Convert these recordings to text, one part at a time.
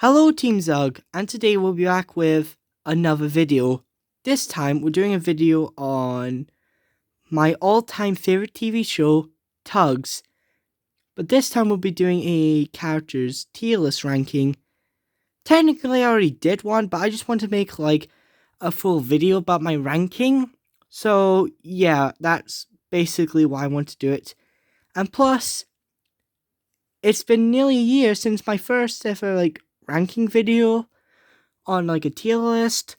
Hello Team Zug, and today we'll be back with another video. This time we're doing a video on my all-time favorite TV show, Tugs. But this time we'll be doing a characters tier list ranking. Technically I already did one, but I just want to make like a full video about my ranking. So yeah, that's basically why I want to do it. And plus, it's been nearly a year since my first ever ranking video on a tier list,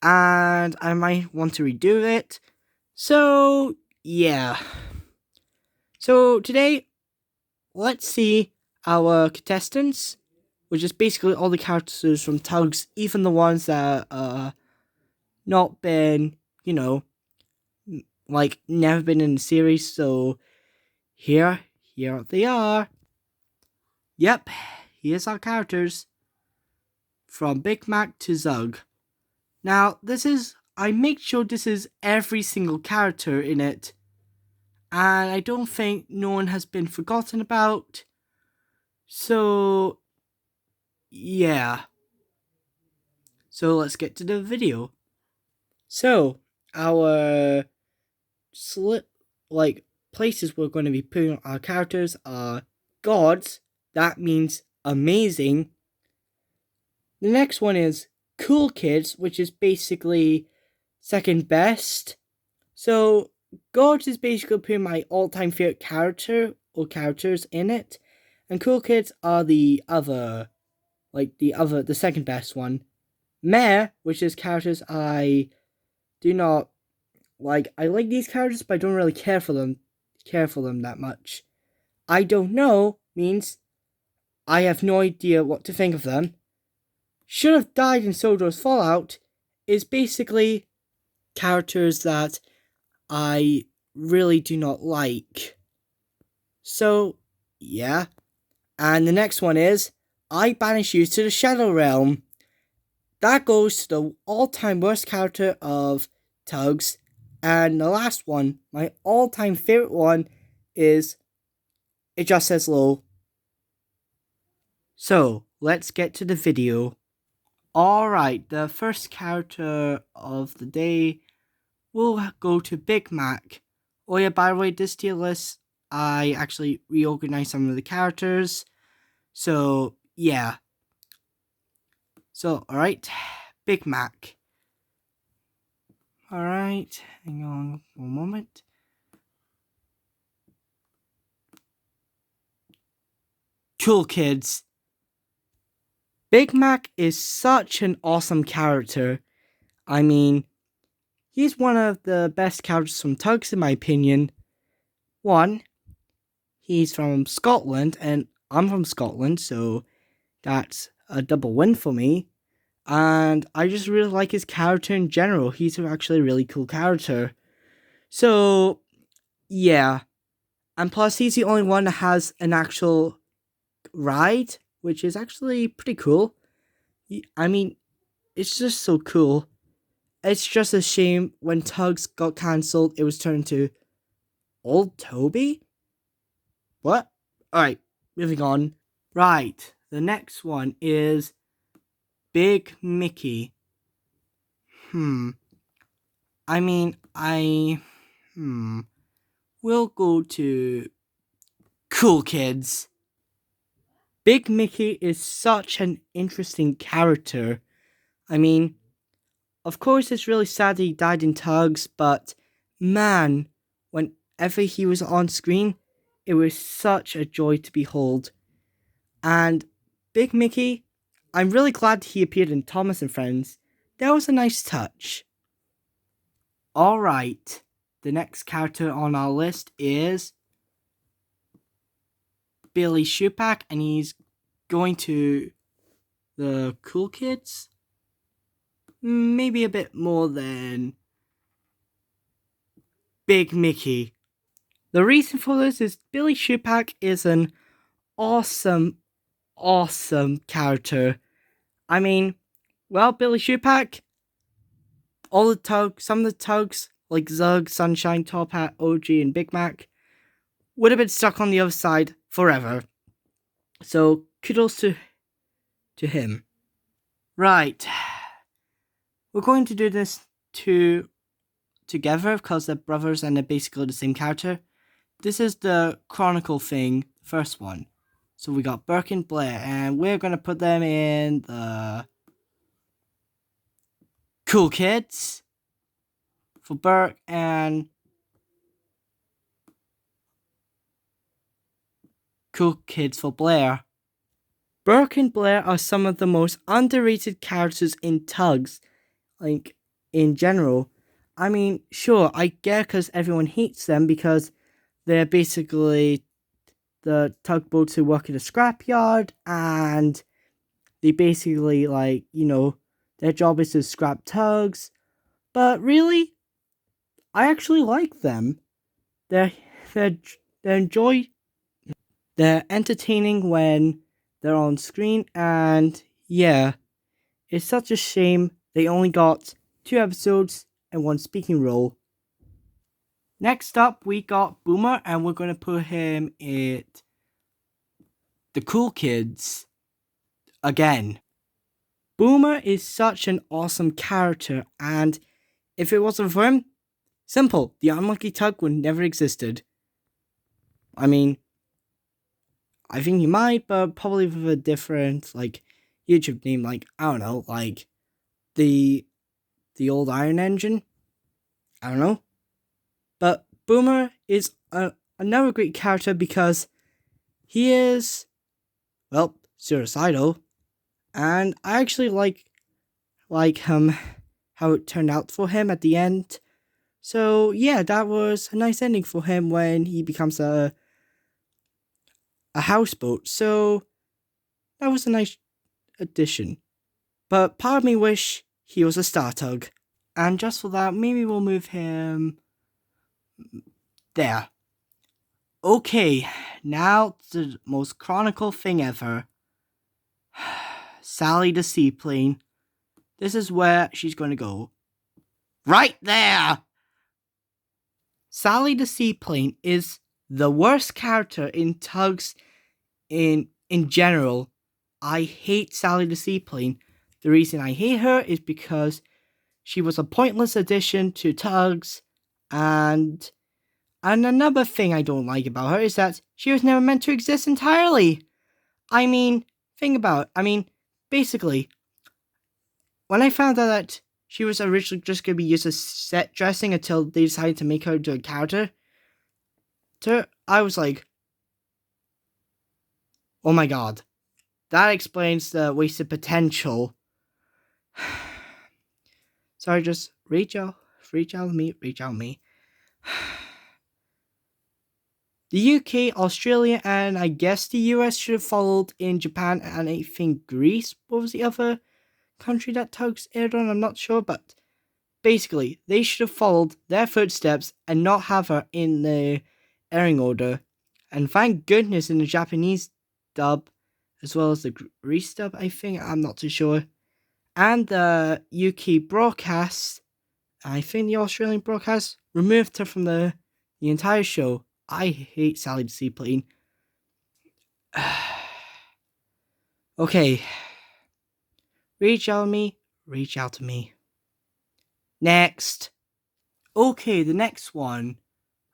and I might want to redo it. So yeah. So today, let's see our contestants, which is basically all the characters from Tugs, even the ones that not been, never been in the series. So here they are. Yep, here's our characters from Big Mac to Zug. Now, I make sure this is every single character in it, and I don't think no one has been forgotten about. So, yeah. So let's get to the video. So, our places we're going to be putting our characters are gods. That means amazing. The next one is cool kids, which is basically second best. So gods is basically putting my all-time favorite character or characters in it, and cool kids are the second best one. Meh, which is characters I do not like. I like these characters, but I don't really care for them that much. I don't know means I have no idea what to think of them. Should have died in Soldier's Fallout is basically characters that I really do not like. So, yeah. And the next one is, I banish you to the Shadow Realm. That goes to the all-time worst character of Tugs. And the last one, my all-time favorite one, is It Just Says Low. So, let's get to the video. Alright, the first character of the day will go to Big Mac. Oh yeah, by the way, this tier list, I actually reorganized some of the characters. So, yeah. So, alright, Big Mac. Alright, hang on one moment. Cool kids. Big Mac is such an awesome character. I mean, he's one of the best characters from Tugs in my opinion. One, he's from Scotland, and I'm from Scotland, so that's a double win for me. And I just really like his character in general. He's actually a really cool character. So, yeah. And plus, he's the only one that has an actual ride, which is actually pretty cool. I mean, it's just so cool. It's just a shame when Tugs got cancelled, it was turned to Old Toby? What? Alright, moving on. Right, the next one is Big Mickey. We'll go to Cool Kids. Big Mickey is such an interesting character. I mean, of course it's really sad that he died in Tugs, but man, whenever he was on screen, it was such a joy to behold. And Big Mickey, I'm really glad he appeared in Thomas and Friends. That was a nice touch. Alright, the next character on our list is Billy Shupak, and he's going to the Cool Kids. Maybe a bit more than Big Mickey. The reason for this is Billy Shupak is an awesome character. I mean, well, Billy Shupak, some of the Tugs, like Zug, Sunshine, Top Hat, OG, and Big Mac, would have been stuck on the other side forever. So kudos to to him. Right. We're going to do this together because they're brothers and they're basically the same character. This is the Chronicle thing, first one. So we got Burke and Blair, and we're going to put them in the Cool Kids for Burke and Cool Kids for Blair. Burke and Blair are some of the most underrated characters in Tugs, like, in general. I mean, sure, I get because everyone hates them because they're basically the tugboats who work in a scrapyard, and they basically, like, their job is to scrap tugs. But really, I actually like them. They're they're they're entertaining when they're on screen, and yeah, it's such a shame they only got 2 episodes and 1 speaking role. Next up, we got Boomer, and we're going to put him at the Cool Kids again. Boomer is such an awesome character, and if it wasn't for him, simple, the Unlucky Tug would never existed. I mean, I think he might, but probably with a different, like, YouTube name, like, I don't know, like, the old Iron Engine? I don't know. But Boomer is another great character because he is, well, suicidal, and I actually like how it turned out for him at the end. So yeah, that was a nice ending for him when he becomes a houseboat. So that was a nice addition. But part of me wish he was a Star Tug. And just for that, maybe we'll move him there. Okay, now the most chronicle thing ever. Sally the Seaplane. This is where she's going to go. Right there! Sally the Seaplane is the worst character in Tugs in general. I hate Sally the Seaplane. The reason I hate her is because she was a pointless addition to Tugs, and another thing I don't like about her is that she was never meant to exist entirely. I mean, think about it. Basically, when I found out that she was originally just going to be used as set dressing until they decided to make her into a character, I was like, oh my god. That explains the wasted potential. Sorry, just reach out to me. The UK, Australia, and I guess the US should have followed in Japan, and I think Greece was the other country that Tugs aired on, I'm not sure, but basically, they should have followed their footsteps and not have her in the airing order. And thank goodness in the Japanese dub, as well as the Greece dub, I think, I'm not too sure, and the UK broadcast, I think the Australian broadcast, removed her from the entire show. I hate Sally the Seaplane. Okay. Reach out to me. Next. Okay, the next one.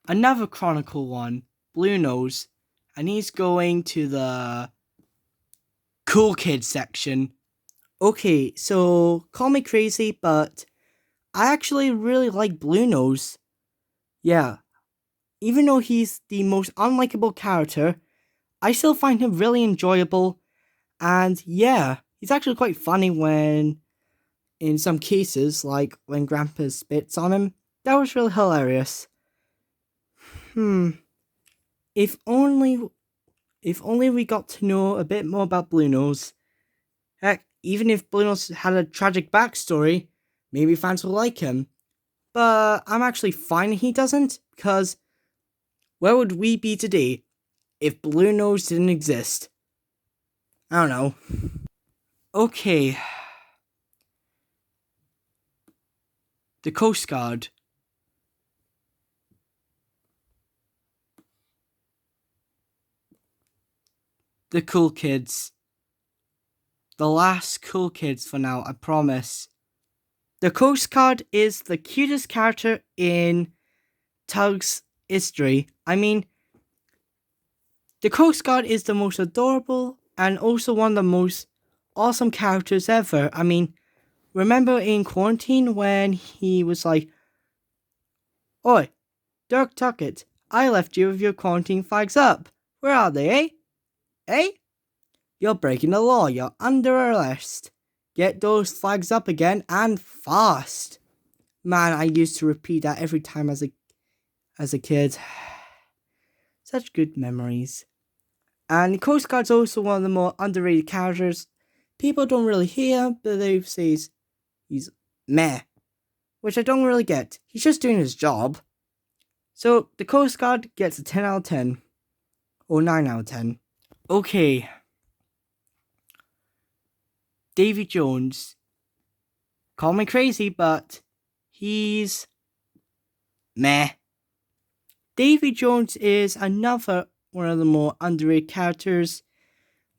Another Chronicle one. Blue Nose. And he's going to the Cool Kids section. Okay, so call me crazy, but I actually really like Blue Nose. Yeah. Even though he's the most unlikable character, I still find him really enjoyable, and yeah, he's actually quite funny when, in some cases, like when Grampus spits on him. That was really hilarious. If only we got to know a bit more about Blue Nose. Heck, even if Blue Nose had a tragic backstory, maybe fans will like him. But I'm actually fine he doesn't, because where would we be today if Blue Nose didn't exist? I don't know. Okay. The Coast Guard. The Cool Kids. the last cool kids for now, I promise. The Coast Guard is the cutest character in Tugs history. I mean, the Coast Guard is the most adorable and also one of the most awesome characters ever. I mean, remember in quarantine when he was like, "Oi, Dirk Tuckett, I left you with your quarantine flags up. Where are they, eh? Eh? You're breaking the law. You're under arrest. Get those flags up again and fast." Man, I used to repeat that every time as a kid. Such good memories. And the Coast Guard's also one of the more underrated characters. People don't really hear, but they say he's meh, which I don't really get. He's just doing his job. So the Coast Guard gets a 10 out of 10. Or 9 out of 10. Okay. Davy Jones. Call me crazy, but he's meh. Davy Jones is another one of the more underrated characters.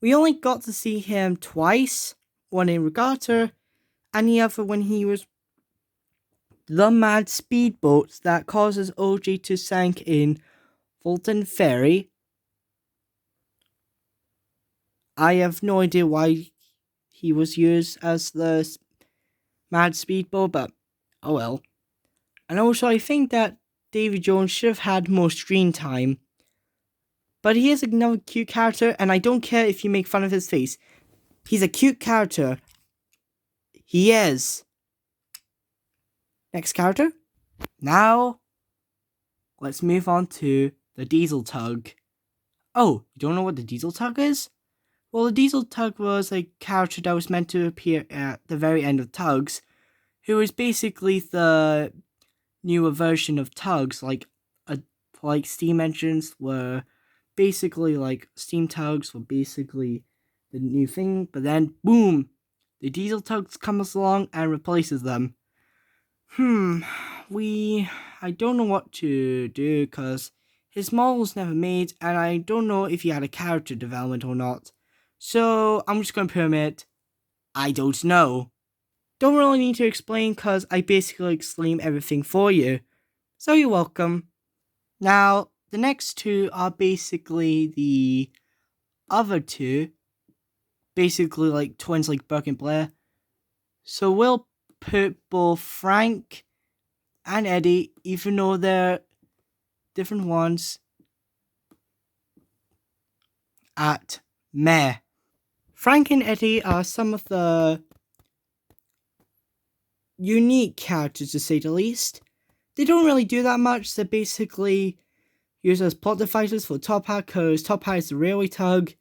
We only got to see him twice, one in Regatta, and the other when he was the mad speedboat that causes OG to sink in Fulton Ferry. I have no idea why he was used as the mad speedboat, but oh well. And also I think that Davy Jones should have had more screen time. But he is another cute character, and I don't care if you make fun of his face. He's a cute character. He is. Next character. Now, let's move on to the Diesel Tug. Oh, you don't know what the Diesel Tug is? Well, the Diesel Tug was a character that was meant to appear at the very end of Tugs, who is basically the newer version of Tugs, like steam engines were basically like steam tugs were basically the new thing, but then boom, the Diesel Tugs comes along and replaces them. I don't know what to do because his model was never made, and I don't know if he had a character development or not. So I'm just going to permit, I don't know. Don't really need to explain because I basically explain everything for you. So you're welcome. Now, the next two are basically the other two. Basically like twins like Burke and Blair. So we'll put both Frank and Eddie, even though they're different ones, at meh. Frank and Eddie are some of the unique characters, to say the least. They don't really do that much. They're basically used as plot devices for Top Hat, because Top Hat is the railway tug.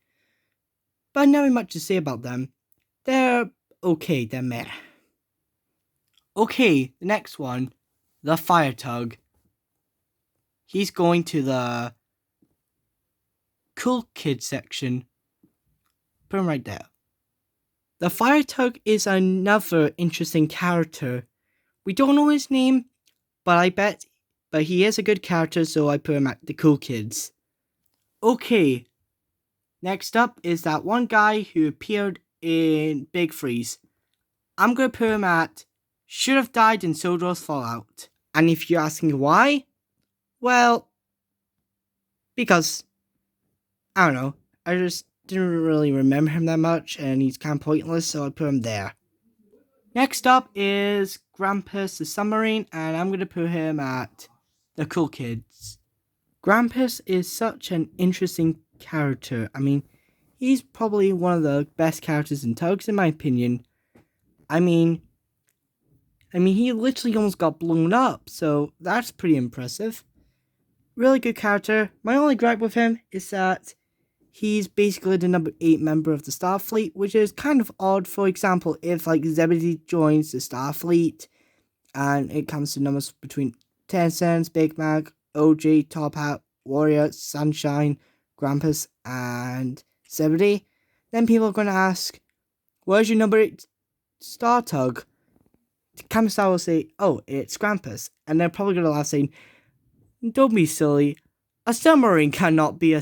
But not much to say about them. They're okay, they're meh. Okay, the next one, the Fire Tug. He's going to the cool kid section. Put him right there. The Fire Tug is another interesting character. We don't know his name, but he is a good character, so I put him at the cool kids. Okay, next up is that one guy who appeared in Big Freeze. I'm going to put him at should have died in Soldier's Fallout. And if you're asking why, well, because, I don't know, I just didn't really remember him that much, and he's kind of pointless, so I put him there. Next up is Grampus the Submarine, and I'm going to put him at the cool kids. Grampus is such an interesting character. I mean, he's probably one of the best characters in Tugs, in my opinion. I mean, he literally almost got blown up, so that's pretty impressive. Really good character. My only gripe with him is that he's basically the number 8 member of the Starfleet, which is kind of odd. For example, if like Zebedee joins the Starfleet, and it comes to numbers between Tencent, Big Mac, OG, Top Hat, Warrior, Sunshine, Grampus, and Zebedee, then people are going to ask, where's your number 8 Star Tug? Kamistar will say, oh, it's Grampus. And they're probably going to laugh saying, don't be silly. A submarine can't be a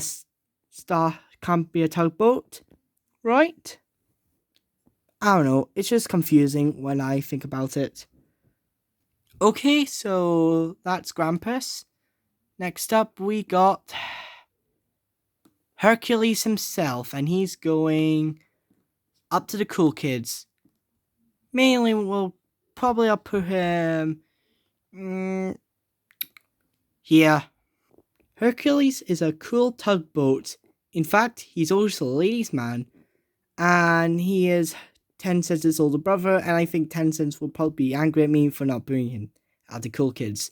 tugboat, right? I don't know, it's just confusing when I think about it. Okay, so that's Grampus. Next up, we got Hercules himself, and he's going up to the cool kids. Mainly, I'll put him here. Hercules is a cool tugboat. In fact, he's also a ladies' man, and he is Tencent's older brother, and I think Tencent will probably be angry at me for not putting him at the cool kids.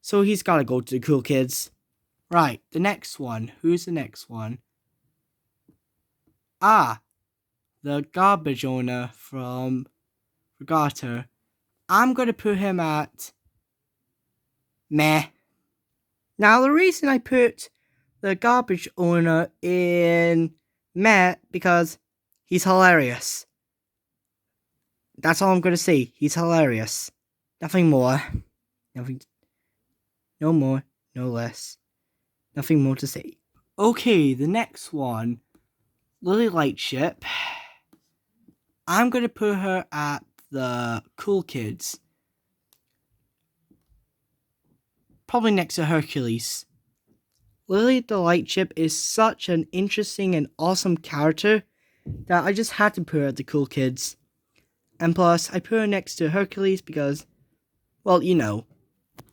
So he's gotta go to the cool kids. Right, the next one. Who's the next one? The garbage owner from Regatta. I'm gonna put him at meh. Now, the reason I put the garbage owner in meh because he's hilarious. That's all I'm gonna say. He's hilarious. Nothing more. No more, no less. Nothing more to say. Okay, the next one. Lightship. I'm gonna put her at the cool kids. Probably next to Hercules. Lily the Lightship is such an interesting and awesome character that I just had to put her at the cool kids. And plus, I put her next to Hercules because, well, you know.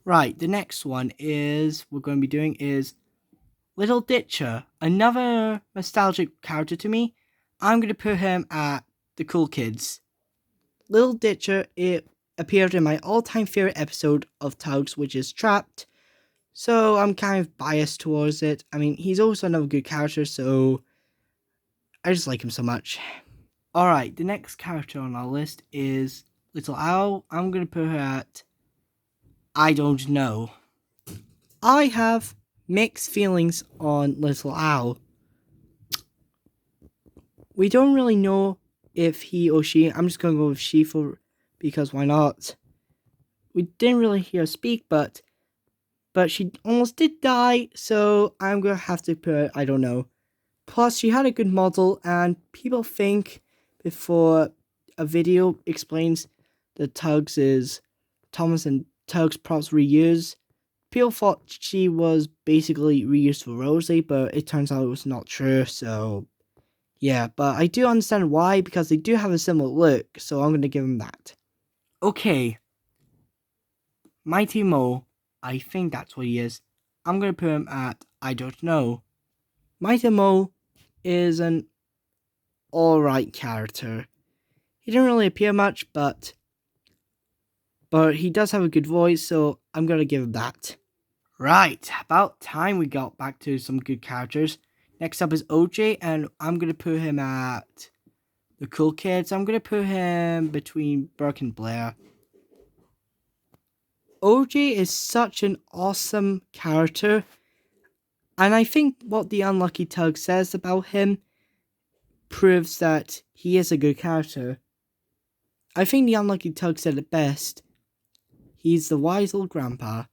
Right, the next one we're going to be doing is Little Ditcher, another nostalgic character to me. I'm going to put him at the cool kids. Little Ditcher, it appeared in my all-time favorite episode of Tugs, which is Trapped. So I'm kind of biased towards it. I mean, he's also another good character, so I just like him so much. Alright, the next character on our list is Little Owl. I'm going to put her at I don't know. I have mixed feelings on Little Owl. We don't really know if he or she, I'm just going to go with she because why not? We didn't really hear her speak, but she almost did die, so I'm going to have to put I don't know. Plus, she had a good model, and people think before a video explains the Tugs is Thomas and Tugs props reused, people thought she was basically reused for Rosie, but it turns out it was not true, so yeah. But I do understand why, because they do have a similar look, so I'm going to give them that. Okay. Mighty Mo, I think that's what he is. I'm going to put him at I don't know. Mighty Mo is an alright character. He didn't really appear much, but he does have a good voice, so I'm going to give him that. Right, about time we got back to some good characters. Next up is OJ, and I'm going to put him at the cool kids. I'm going to put him between Burke and Blair. OJ is such an awesome character, and I think what the Unlucky Tug says about him proves that he is a good character. I think the Unlucky Tug said it best. He's the wise old grandpa.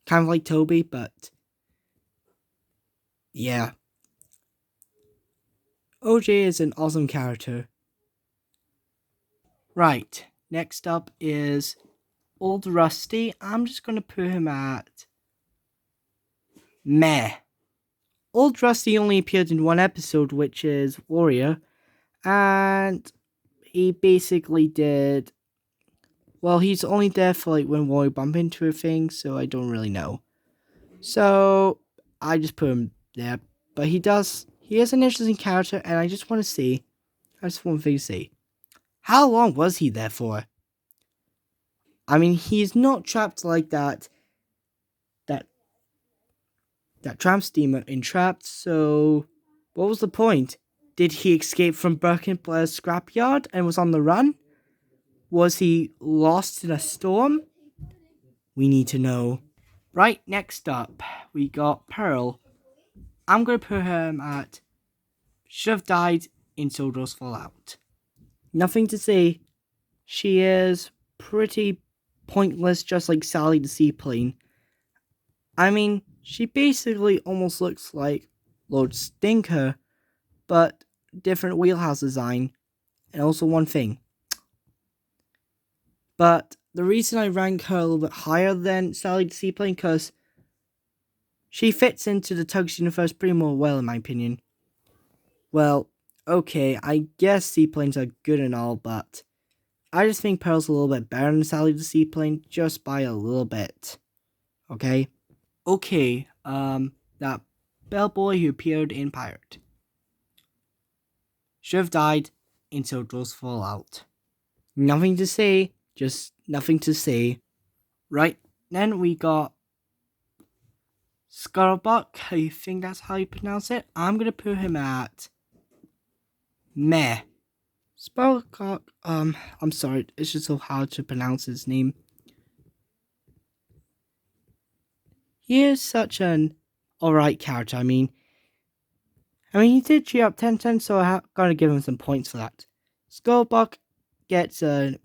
Kind of like Toby, but yeah. OJ is an awesome character. Right, next up is Old Rusty. I'm just going to put him at meh. Old Rusty only appeared in one episode, which is Warrior, and he basically did, well, he's only there for like when Warrior bump into a thing, so I don't really know. So I just put him there, but he is an interesting character, and I just want one thing to say. How long was he there for? I mean, he's not trapped like that tramp steamer in Trapped, so what was the point? Did he escape from Burke and Blair's scrapyard and was on the run? Was he lost in a storm? We need to know. Right, next up, we got Pearl. I'm going to put him at should have died in Soldiers Fallout. Nothing to say. She is pretty pointless, just like Sally the Seaplane. I mean, she basically almost looks like Lord Stinker, but different wheelhouse design. And also one thing. But the reason I rank her a little bit higher than Sally the Seaplane, because she fits into the Tugs universe pretty more well, in my opinion. Well, okay, I guess Seaplanes are good and all, but I just think Pearl's a little bit better than Sally the Seaplane, just by a little bit. Okay? Okay, that bellboy who appeared in Pirate should have died until Jaws fall out. Nothing to say, just nothing to say. Right, then we got Scuttlebuck, I think that's how you pronounce it. I'm gonna put him at meh. Scuttlebuck, I'm sorry, it's just so hard to pronounce his name. He is such an alright character. I mean, he did cheer up 10-10, so I gotta give him some points for that. Skullbuck gets a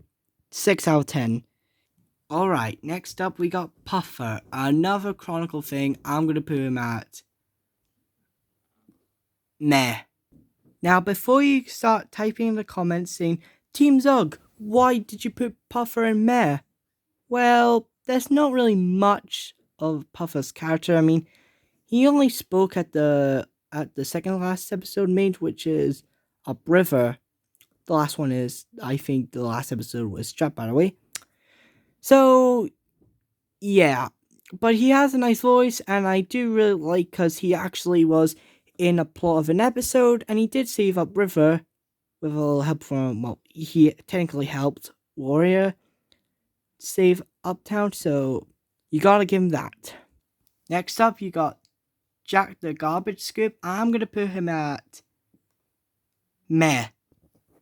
6 out of 10. Alright, next up we got Puffer, another Chronicle thing. I'm gonna put him at meh. Now, before you start typing in the comments saying, Team Zug, why did you put Puffer in meh? Well, there's not really much of Puffer's character. I mean, he only spoke at the second last episode made, which is Upriver. The last one is, I think the last episode was Strap, by the way. So, yeah. But he has a nice voice, and I do really like, because he actually was in a plot of an episode, and he did save Upriver with a little help from, well, he technically helped Warrior save Uptown, so you gotta give him that. Next up, you got Jack the Garbage Scoop. I'm gonna put him at meh.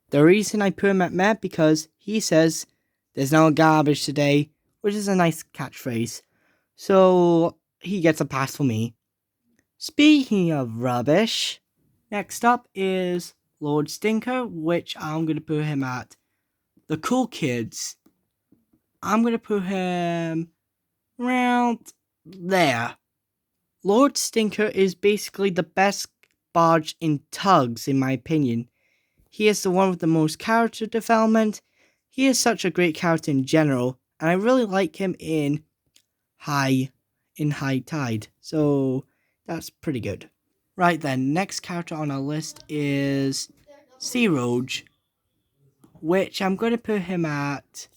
The reason I put him at meh because he says there's no garbage today, which is a nice catchphrase. So he gets a pass for me. Speaking of rubbish, next up is Lord Stinker, which I'm gonna put him at the Cool Kids. I'm gonna put him around there. Lord Stinker is basically the best barge in Tugs, in my opinion. He is the one with the most character development. He is such a great character in general, and I really like him in High Tide. So that's pretty good. Right then, next character on our list is Sea Roach, which I'm going to put him at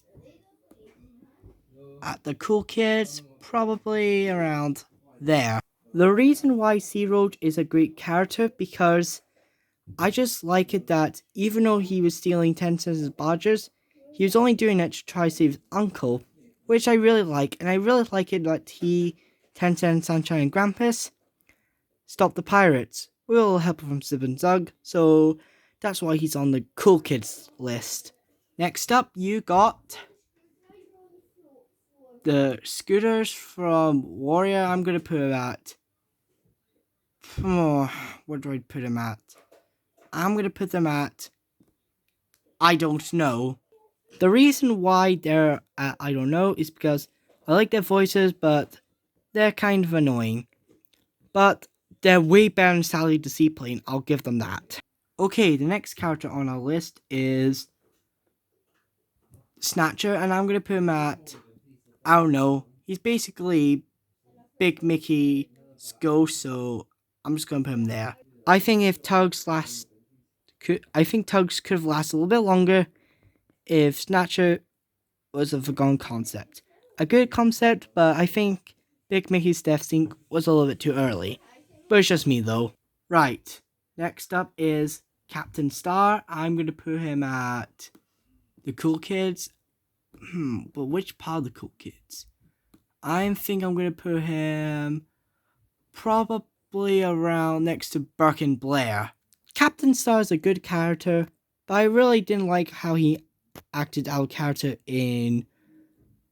the Cool Kids, probably around there. The reason why Sea Roach is a great character because I just like it that even though he was stealing 10 cents as barges, he was only doing it to try to save his uncle, which I really like. And I really like it that he, 10 cents, Sunshine, and Grampus stopped the pirates with a little help from Zib and Zug, so that's why he's on the Cool Kids list. Next up, you got the Scooters from Warrior. I'm going to put him at... what do I put him at? I'm going to put them at I don't know. The reason why they're at I don't know is because I like their voices, but they're kind of annoying. But they're way better than Sally the Seaplane, I'll give them that. Okay, the next character on our list is Snatcher, and I'm going to put him at, I don't know, he's basically Big Mickey's ghost, so I'm just going to put him there. I think Tugs could have lasted a little bit longer if Snatcher was a forgotten concept. A good concept, but I think Big Mickey's death scene was a little bit too early. But it's just me though. Right, next up is Captain Star. I'm going to put him at the Cool Kids. But which part of the Cool Kids? I think I'm going to put him probably around next to Burke and Blair. Captain Star is a good character, but I really didn't like how he acted out character in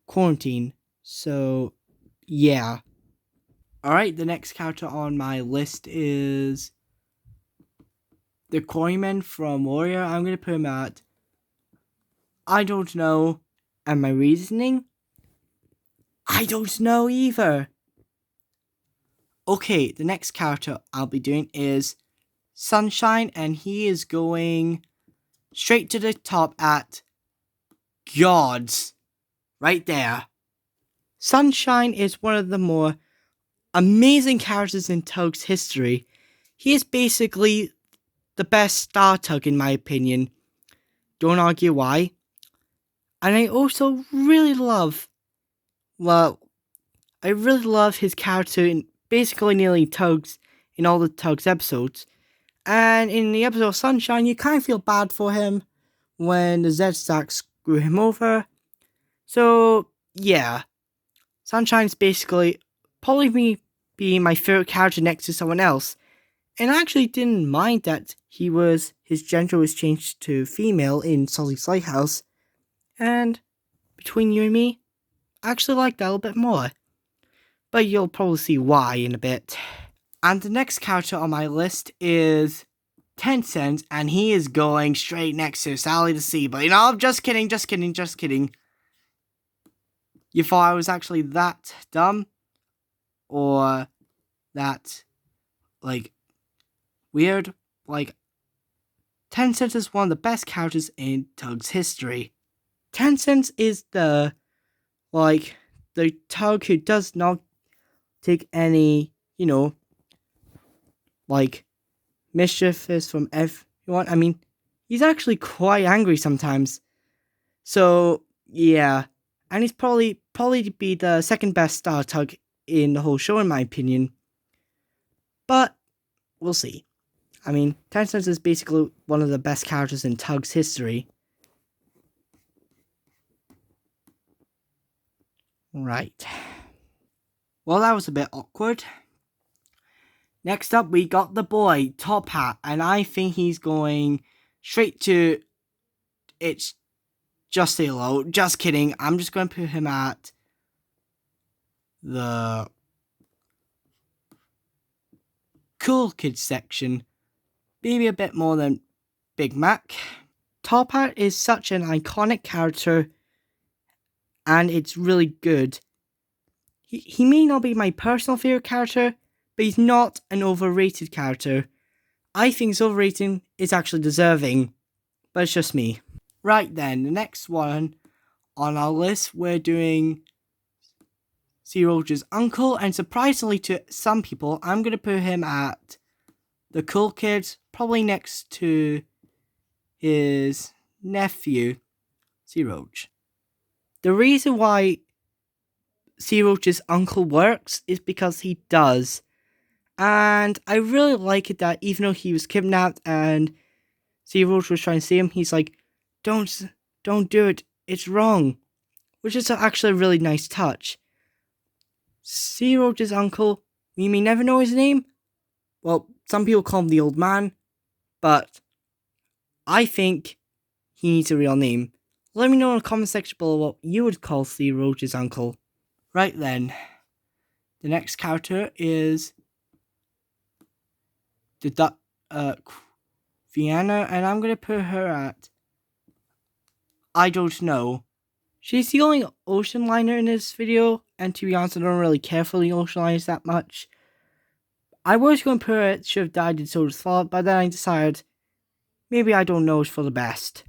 Quarantine. So, yeah. Alright, the next character on my list is the Quarryman from Warrior. I'm going to put him at I don't know. And my reasoning? I don't know either. Okay, the next character I'll be doing is Sunshine, and he is going straight to the top at Gods. Right there. Sunshine is one of the more amazing characters in Tug's history. He is basically the best Star Tug in my opinion. Don't argue why. And I also really love his character in basically nearly Tugs in all the Tugs episodes. And in the episode of Sunshine, you kind of feel bad for him when the Z-Stacks screw him over. So, yeah. Sunshine's basically probably be my favorite character next to someone else. And I actually didn't mind that his gender was changed to female in Sully's Lighthouse. And between you and me, I actually like that a little bit more. But you'll probably see why in a bit. And the next character on my list is Tencent, and he is going straight next to Sally the Sea. But just kidding. You thought I was actually that dumb? Or that, weird? Tencent is one of the best characters in Tug's history. Tencent is the Tug who does not take any, mischievous from everyone. I mean, he's actually quite angry sometimes. So, yeah. And he's probably be the second best Star Tug in the whole show, in my opinion. But, we'll see. I mean, Tencent is basically one of the best characters in Tug's history. Right. Well, that was a bit awkward. Next up, we got the boy, Top Hat, and I think he's going straight to It's Just Halo. Just kidding. I'm just going to put him at the Cool Kids section. Maybe a bit more than Big Mac. Top Hat is such an iconic character, and it's really good. He may not be my personal favorite character, but he's not an overrated character. I think his overrating is actually deserving, but it's just me. Right then, the next one on our list, we're doing Sea Roach's uncle, and surprisingly to some people, I'm going to put him at the Cool Kids, probably next to his nephew, Sea Roach. The reason why Sea Roach's uncle works is because he does. And I really like it that even though he was kidnapped and Sea Roach was trying to save him, he's like, don't do it, it's wrong. Which is actually a really nice touch. Sea Roach's uncle, we may never know his name. Well, some people call him the old man, but I think he needs a real name. Let me know in the comment section below what you would call Sea Roach's uncle. Right then, the next character is Vienna, and I'm gonna put her at I don't know. She's the only ocean liner in this video, and to be honest, I don't really care for the ocean liners that much. I was going to put her at Should Have Died in Soda's Fault, but then I decided maybe I don't know is for the best.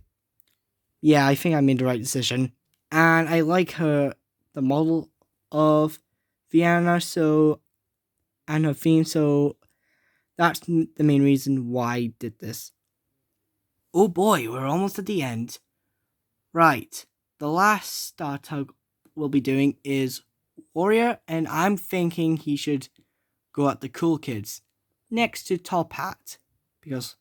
Yeah, I think I made the right decision. And I like her, the model of Vienna, and her theme, so that's the main reason why I did this. Oh boy, we're almost at the end. Right, the last Star Tug we'll be doing is Warrior, and I'm thinking he should go at the Cool Kids, next to Top Hat, because,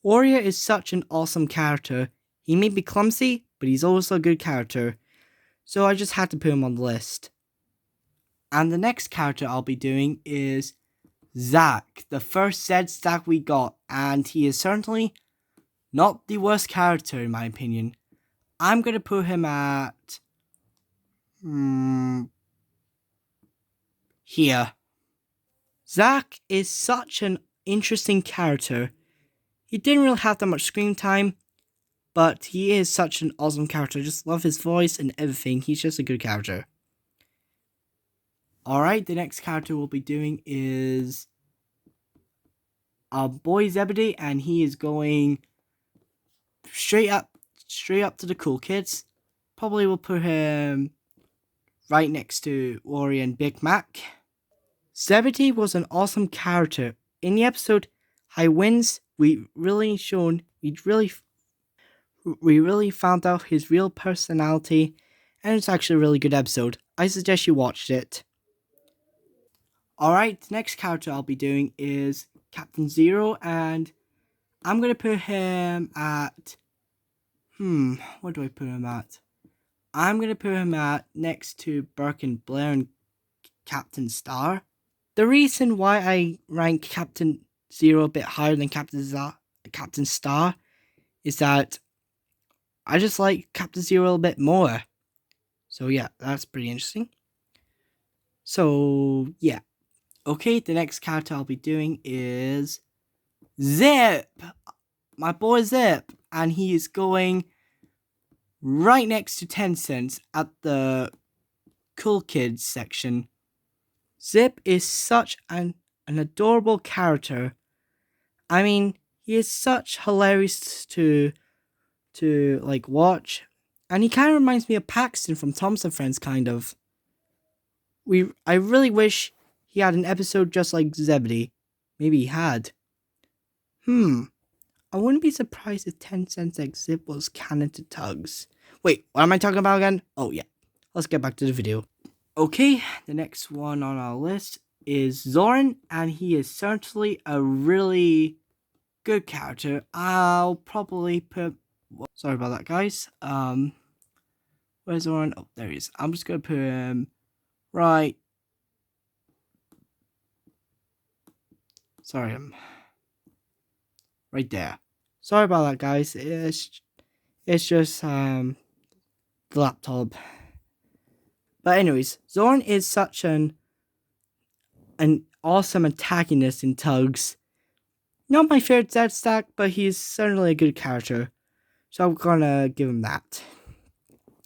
Warrior is such an awesome character. He may be clumsy, but he's also a good character, so I just had to put him on the list. And the next character I'll be doing is Zack, the first Z-Stack we got, and he is certainly not the worst character in my opinion. I'm going to put him at here. Zack is such an interesting character. He didn't really have that much screen time, but he is such an awesome character. I just love his voice and everything. He's just a good character. Alright, the next character we'll be doing is our boy Zebedee, and he is going straight up to the cool kids. Probably will put him right next to Ori and Big Mac. Zebedee was an awesome character. In the episode High Winds, we really found out his real personality, and it's actually a really good episode. I suggest you watched it. Alright, the next character I'll be doing is Captain Zero, and I'm gonna put him at what do I put him at? I'm gonna put him at next to Burke and Blair and Captain Star. The reason why I rank Captain Zero a bit higher than Captain Star is that I just like Captain Zero a little bit more. So yeah, that's pretty interesting. So yeah. Okay, the next character I'll be doing is Zip! My boy Zip! And he is going right next to Tencent at the Cool Kids section. Zip is such an adorable character. I mean, he is such hilarious to like watch. And he kind of reminds me of Paxton from Thomas and Friends, kind of. I really wish he had an episode just like Zebedee. Maybe he had. I wouldn't be surprised if Tencent's Zip was canon to Tugs. Wait, what am I talking about again? Oh yeah, let's get back to the video. Okay, the next one on our list is Zorin, and he is certainly a really good character. I'll probably put... Sorry about that, guys. Where's Zorin? Oh, there he is. I'm just going to put him right... Sorry, right there. Sorry about that, guys. It's just the laptop. But anyways, Zorin is such an awesome antagonist in Tugs. Not my favorite Zed stack, but he's certainly a good character. So I'm gonna give him that.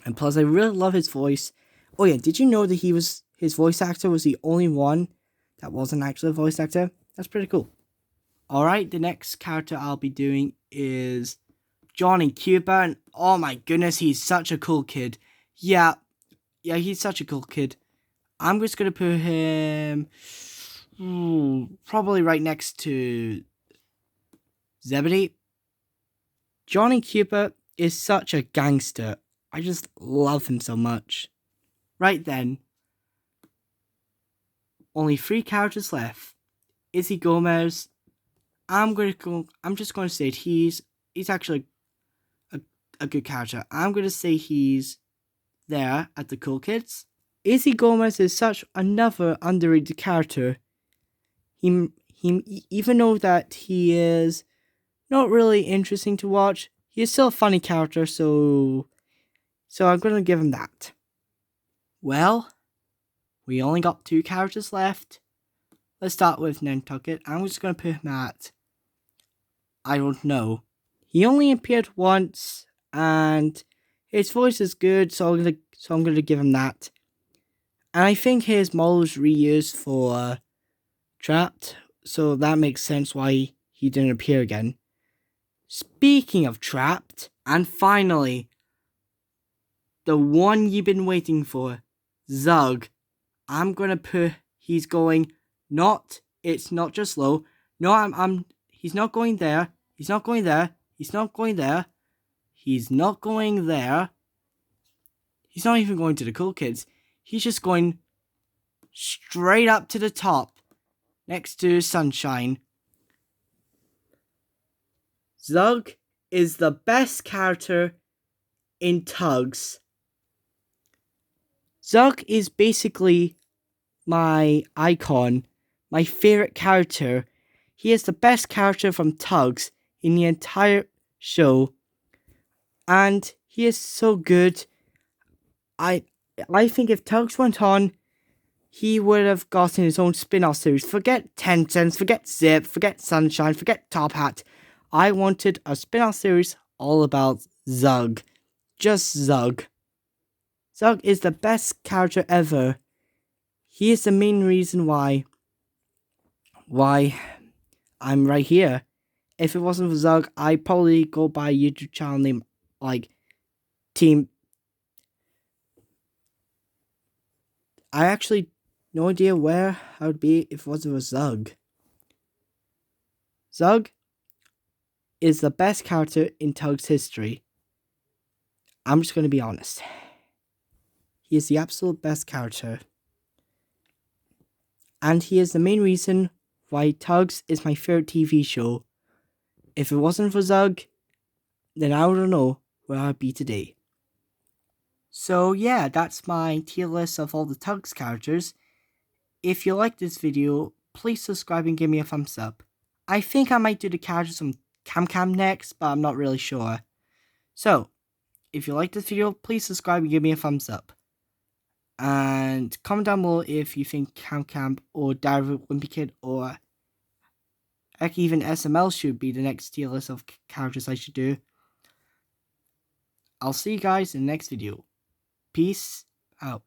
And plus, I really love his voice. Oh yeah, did you know that his voice actor was the only one that wasn't actually a voice actor? That's pretty cool. Alright, the next character I'll be doing is Johnny Cuban. Oh my goodness, he's such a cool kid. Yeah, he's such a cool kid. I'm just going to put him probably right next to Zebedee. Johnny Cuban is such a gangster. I just love him so much. Right then, only 3 characters left. Izzy Gomez. I'm just going to say he's actually a good character. I'm going to say he's there at the Cool Kids. Izzy Gomez is such another underrated character. He even though that he is not really interesting to watch, he is still a funny character, so I'm going to give him that. Well, we only got 2 characters left. Let's start with Nantucket. I'm just going to put him at, I don't know. He only appeared once, and his voice is good, so I'm going to give him that. And I think his model is reused for Trapped, so that makes sense why he didn't appear again. Speaking of Trapped, and finally, the one you've been waiting for, Zug. I'm going to put, he's going, it's not just low. No, he's not going there. He's not going there. He's not going there. He's not going there. He's not even going to the Cool Kids. He's just going straight up to the top, next to Sunshine. Zug is the best character in Tugs. Zug is basically my icon, my favorite character. He is the best character from Tugs in the entire show. And he is so good. I think if Tugs went on, he would have gotten his own spin-off series. Forget Tencent, forget Zip, forget Sunshine, forget Top Hat. I wanted a spin-off series all about Zug. Just Zug. Zug is the best character ever. He is the main reason why I'm right here. if it wasn't for Zug, I'd probably go by a YouTube channel name like Team. I actually no idea where I would be if it wasn't for Zug. Zug is the best character in Tugs history. I'm just going to be honest. He is the absolute best character. And he is the main reason why Tugs is my favorite TV show. If it wasn't for Zug, then I don't know where I'd be today. So yeah, that's my tier list of all the Tugs characters. If you like this video, please subscribe and give me a thumbs up. I think I might do the characters from Cam next, but I'm not really sure. So, if you like this video, please subscribe and give me a thumbs up. And comment down below if you think Cam or Diary Wimpy Kid or heck, even SML should be the next tier list of characters I should do. I'll see you guys in the next video. Peace out.